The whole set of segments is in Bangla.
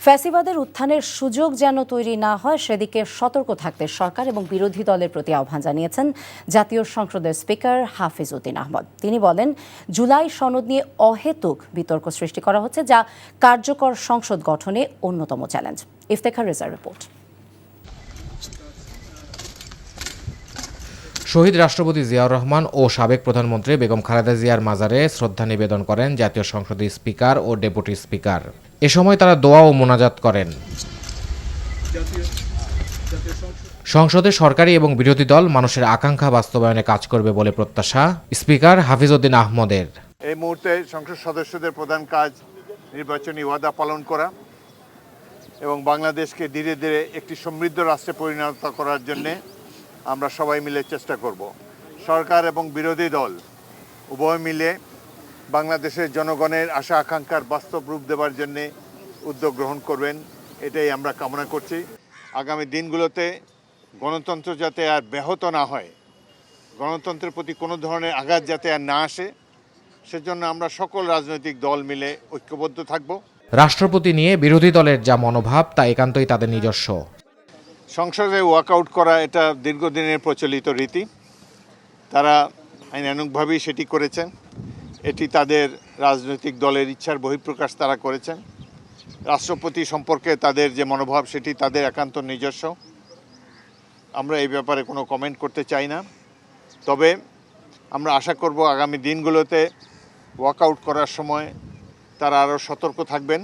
ফ্যাসিবাদের উত্থানের সুযোগ যেন তৈরি না হয় সেদিকে সতর্ক থাকতে সরকার এবং বিরোধী দলের প্রতি আহ্বান জানিয়েছেন জাতীয় সংসদের স্পিকার হাফিজ উদ্দিন আহমদ। তিনি বলেন, জুলাই সনদ নিয়ে অহেতুক বিতর্ক সৃষ্টি করা হচ্ছে, যা কার্যকর সংসদ গঠনে অন্যতম চ্যালেঞ্জ। ইফতেখার রেজার রিপোর্ট। শহীদ রাষ্ট্রপতি জিয়াউর রহমান ও সাবেক প্রধানমন্ত্রী বেগম খালেদা জিয়ার মাজারে শ্রদ্ধা নিবেদন করেন জাতীয় সংসদের স্পিকার ও ডেপুটি স্পিকার। এ সময় তারা দোয়া ও মোনাজাত করেন। সংসদে সরকারি এবং বিরোধী দল মানুষের আকাঙ্ক্ষা বাস্তবায়নে কাজ করবে বলে প্রত্যাশা স্পিকার হাফিজ উদ্দিন আহমদের। এই মুহূর্তে সংসদ সদস্যদের প্রধান কাজ নির্বাচনী ওয়াদা পালন করা এবং বাংলাদেশকে ধীরে ধীরে একটি সমৃদ্ধ রাষ্ট্রে পরিণত করার জন্যে আমরা সবাই মিলে চেষ্টা করব। সরকার এবং বিরোধী দল উভয় মিলে বাংলাদেশের জনগণের আশা আকাঙ্ক্ষার বাস্তব রূপ দেওয়ার জন্যে উদ্যোগ গ্রহণ করবেন, এটাই আমরা কামনা করছি। আগামী দিনগুলোতে গণতন্ত্র যাতে আর ব্যাহত না হয়, গণতন্ত্রের প্রতি কোনো ধরনের আঘাত যাতে আর না আসে, সেজন্য আমরা সকল রাজনৈতিক দল মিলে ঐক্যবদ্ধ থাকব। রাষ্ট্রপতি নিয়ে বিরোধী দলের যা মনোভাব তা একান্তই তাদের নিজস্ব। সংসদে ওয়াকআউট করা এটা দীর্ঘদিনের প্রচলিত রীতি, তারা আইনানুগভাবেই সেটি করেছেন। এটি তাদের রাজনৈতিক দলের ইচ্ছার বহিঃপ্রকাশ তারা করেছেন। রাষ্ট্রপতি সম্পর্কে তাদের যে মনোভাব সেটি তাদের একান্ত নিজস্ব। আমরা এই ব্যাপারে কোনো কমেন্ট করতে চাই না। তবে আমরা আশা করব আগামী দিনগুলোতে ওয়াকআউট করার সময় তারা আরও সতর্ক থাকবেন।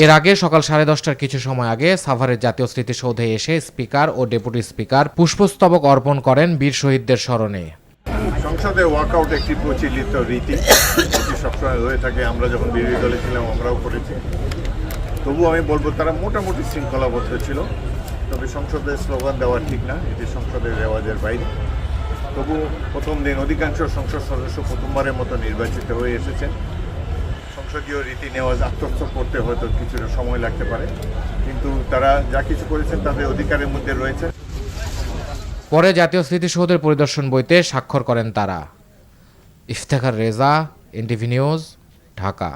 এর আগে সকাল 10:30টার কিছু সময় আগে সাভারের জাতীয় স্মৃতিসৌধে এসে স্পিকার ও ডেপুটি স্পিকার পুষ্পস্তবক অর্পণ করেন বীর শহীদদের স্মরণে। সংসদে ওয়াকআউট একটি প্রচলিত রীতি, এটি সবসময় হয়ে থাকে। আমরা যখন বিরোধী দলে ছিলাম আমরাও করেছি। তবু আমি বলবো তারা মোটামুটি শৃঙ্খলাবদ্ধ ছিল। তবে সংসদে স্লোগান দেওয়া ঠিক না, এটি সংসদের রেওয়াজের বাইরে। তবু প্রথম দিন অধিকাংশ সংসদ সদস্য প্রথমবারের মতো নির্বাচিত হয়ে এসেছেন। সংসদীয় রীতি নেওয়াজ আত্মস্থ করতে হয়তো কিছুটা সময় লাগতে পারে, কিন্তু তারা যা কিছু করেছেন তাদের অধিকারের মধ্যে রয়েছে। পরে জাতীয় স্মৃতিসৌধের পরিদর্শন বইতে স্বাক্ষর করেন তারা। Iftekhar Reza, NTV news, Dhaka.